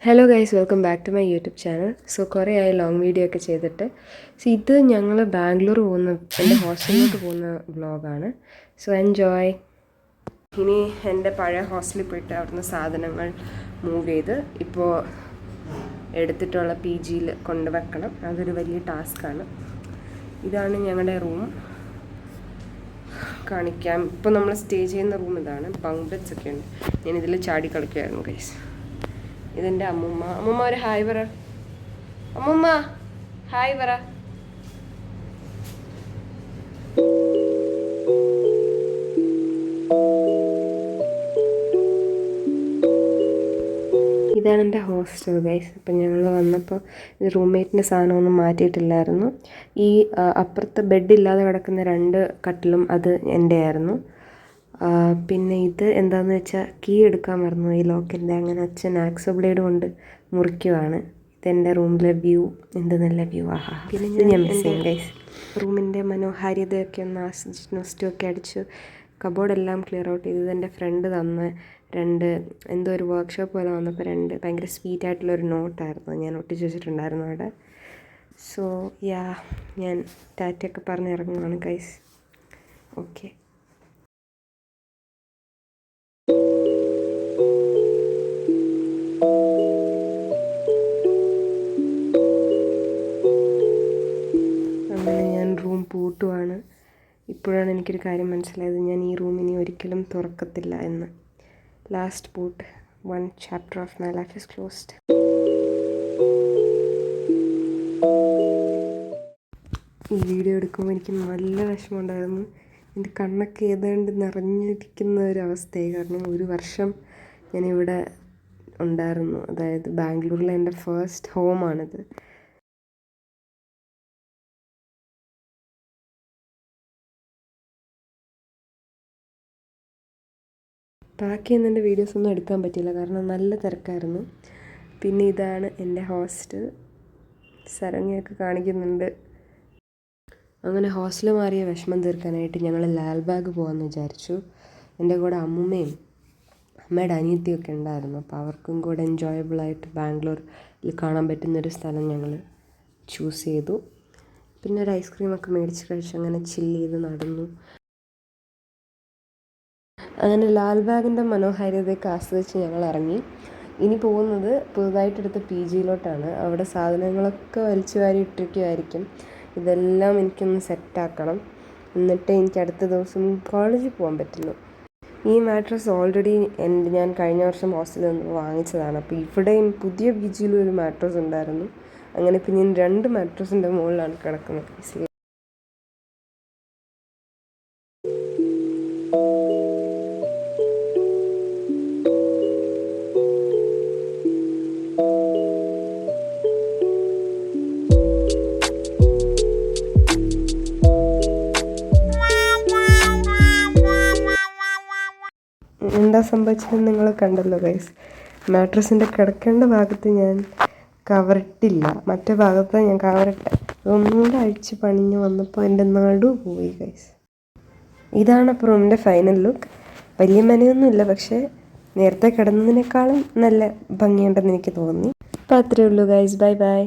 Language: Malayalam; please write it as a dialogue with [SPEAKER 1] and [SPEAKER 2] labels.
[SPEAKER 1] Hello guys, welcome back to my YouTube channel. So കുറേ ആയി ലോങ് വീഡിയോ ഒക്കെ ചെയ്തിട്ട്. സോ ഇത് ഞങ്ങൾ ബാംഗ്ലൂർ പോകുന്ന, എൻ്റെ ഹോസ്റ്റലിലോട്ട് പോകുന്ന വ്ളോഗാണ്. So enjoy. ഇനി എൻ്റെ പഴയ ഹോസ്റ്റലിൽ പോയിട്ട് അവിടുന്ന് സാധനങ്ങൾ മൂവ് ചെയ്ത് ഇപ്പോൾ എടുത്തിട്ടുള്ള പി ജിയിൽ കൊണ്ടുവെക്കണം. അതൊരു വലിയ ടാസ്ക്കാണ്. ഇതാണ് ഞങ്ങളുടെ റൂം. കാണിക്കാം. ഇപ്പോൾ നമ്മൾ സ്റ്റേ ചെയ്യുന്ന റൂം ഇതാണ്. ബങ്ക് ബെഡ്സ് ഒക്കെ ഉണ്ട്. ഞാനിതിൽ ചാടി കളിക്കുമായിരുന്നു ഗൈസ്. ഇതെൻ്റെ അമ്മൂമ്മ. അമ്മൂമ്മ ഒരു ഹായ് പറ. അമ്മൂമ്മ ഹായ് പറ. ഇതാണ് എൻ്റെ ഹോസ്റ്റൽ ഗൈസ്. അപ്പം ഞങ്ങൾ വന്നപ്പോൾ റൂംമേറ്റിൻ്റെ സാധനമൊന്നും മാറ്റിയിട്ടില്ലായിരുന്നു. ഈ അപ്പുറത്ത് ബെഡില്ലാതെ കിടക്കുന്ന 2 കട്ടിലും അത് എൻ്റെ ആയിരുന്നു. പിന്നെ ഇത് എന്താണെന്ന് വെച്ചാൽ കീ എടുക്കാൻ മറന്നു ഈ ലോക്കിൻ്റെ. അങ്ങനെ അച്ഛൻ ആക്സോ ബ്ലേഡ് കൊണ്ട് മുറിക്കുവാണ്. ഇതെൻ്റെ റൂമിലെ വ്യൂ. എന്ത് നല്ല വ്യൂ. ആഹാ. പിന്നെ ഞാൻ മിസ് ചെയ്യും ഗൈസ്. റൂമിൻ്റെ മനോഹാരിതയൊക്കെ ഒന്ന് ആസ്വദിച്ച് നൊസ്റ്റൊക്കെ അടിച്ചു കബോർഡെല്ലാം ക്ലിയർ ഔട്ട് ചെയ്ത്. എൻ്റെ ഫ്രണ്ട് തന്ന 2 എന്തോ ഒരു വർക്ക്ഷോപ്പ് പോലെ വന്നപ്പോൾ 2 ഭയങ്കര സ്വീറ്റായിട്ടുള്ളൊരു നോട്ടായിരുന്നു. ഞാൻ ഒട്ടിച്ച് വെച്ചിട്ടുണ്ടായിരുന്നു അവിടെ. സോ ഞാൻ ടാറ്റയൊക്കെ പറഞ്ഞ് ഇറങ്ങുവാണ് ഗൈസ്. ഓക്കെ. അങ്ങനെ ഞാൻ റൂം പൂട്ടുവാണ്. ഇപ്പോഴാണ് എനിക്കൊരു കാര്യം മനസ്സിലായത്, ഞാൻ ഈ റൂം ഇനി ഒരിക്കലും തുറക്കത്തില്ല എന്ന്. ലാസ്റ്റ് പൂട്ട്. 1 chapter of my life is closed. ഈ വീഡിയോ എടുക്കുമ്പോൾ എനിക്ക് നല്ല വിഷമമുണ്ടായിരുന്നു. എൻ്റെ കണ്ണൊക്കെ ഏതാണ്ട് നിറഞ്ഞിരിക്കുന്ന ഒരവസ്ഥയായി. കാരണം 1 വർഷം ഞാനിവിടെ ഉണ്ടായിരുന്നു. അതായത് ബാംഗ്ലൂരിലെ എൻ്റെ ഫസ്റ്റ് ഹോമാണിത്. ബാക്കിയൊന്നും എൻ്റെ വീഡിയോസൊന്നും എടുക്കാൻ പറ്റിയില്ല, കാരണം നല്ല തിരക്കായിരുന്നു. പിന്നെ ഇതാണ് എൻ്റെ ഹോസ്റ്റൽ. സരങ്ങയൊക്കെ കാണിക്കുന്നുണ്ട്. അങ്ങനെ ഹോസ്റ്റൽ മാറിയ വിഷമം തീർക്കാനായിട്ട് ഞങ്ങൾ ലാൽബാഗ് പോകാമെന്ന് വിചാരിച്ചു. എൻ്റെ കൂടെ അമ്മൂമ്മയും അമ്മയുടെ അനിയത്തിയൊക്കെ ഉണ്ടായിരുന്നു. അപ്പോൾ അവർക്കും കൂടെ എൻജോയബിളായിട്ട് ബാംഗ്ലൂരിൽ കാണാൻ പറ്റുന്നൊരു സ്ഥലം ഞങ്ങൾ ചൂസ് ചെയ്തു. പിന്നെ ഒരു ഐസ്ക്രീമൊക്കെ മേടിച്ച് കഴിച്ച് അങ്ങനെ ചില്ല് ചെയ്ത് നടന്നു. അങ്ങനെ ലാൽബാഗിൻ്റെ മനോഹാരിതയൊക്കെ ആസ്വദിച്ച് ഞങ്ങൾ ഇറങ്ങി. ഇനി പോകുന്നത് പുതുതായിട്ടെടുത്ത പി ജിയിലോട്ടാണ്. അവിടെ സാധനങ്ങളൊക്കെ വലിച്ചു വാരി ഇട്ടിരിക്കുമായിരിക്കും. ഇതെല്ലാം എനിക്കൊന്ന് സെറ്റാക്കണം. എന്നിട്ട് എനിക്ക് അടുത്ത ദിവസം കോളേജിൽ പോകാൻ പറ്റുള്ളൂ. ഈ മാട്രസ് ഓൾറെഡി ഞാൻ കഴിഞ്ഞ വർഷം ഹോസ്റ്റലിൽ നിന്ന് വാങ്ങിച്ചതാണ്. അപ്പോൾ ഇവിടെയും പുതിയ പി ജിയിലും ഒരു മാട്രസ് ഉണ്ടായിരുന്നു. അങ്ങനെ ഇപ്പം ഞാൻ 2 മാട്രസിൻ്റെ മുകളിലാണ് കിടക്കുന്നത്. എന്താ സംഭവിച്ചതെന്ന് നിങ്ങൾ കണ്ടല്ലോ ഗൈസ്. മാട്രസിൻ്റെ കിടക്കേണ്ട ഭാഗത്ത് ഞാൻ കവറിട്ടില്ല, മറ്റേ ഭാഗത്ത് ഞാൻ കവറിട്ട്. ഒന്നുകൂടെ അഴിച്ച് പണിഞ്ഞ് വന്നപ്പോൾ എൻ്റെ നടു പോയി ഗൈസ്. ഇതാണ് അപ്പോൾ റൂമിൻ്റെ ഫൈനൽ ലുക്ക്. വലിയ മനയൊന്നുമില്ല, പക്ഷേ നേരത്തെ കിടന്നതിനേക്കാളും നല്ല ഭംഗിയുണ്ടെന്ന് എനിക്ക് തോന്നി. അപ്പോൾ അത്രയേ ഉള്ളൂ ഗൈസ്. Bye bye.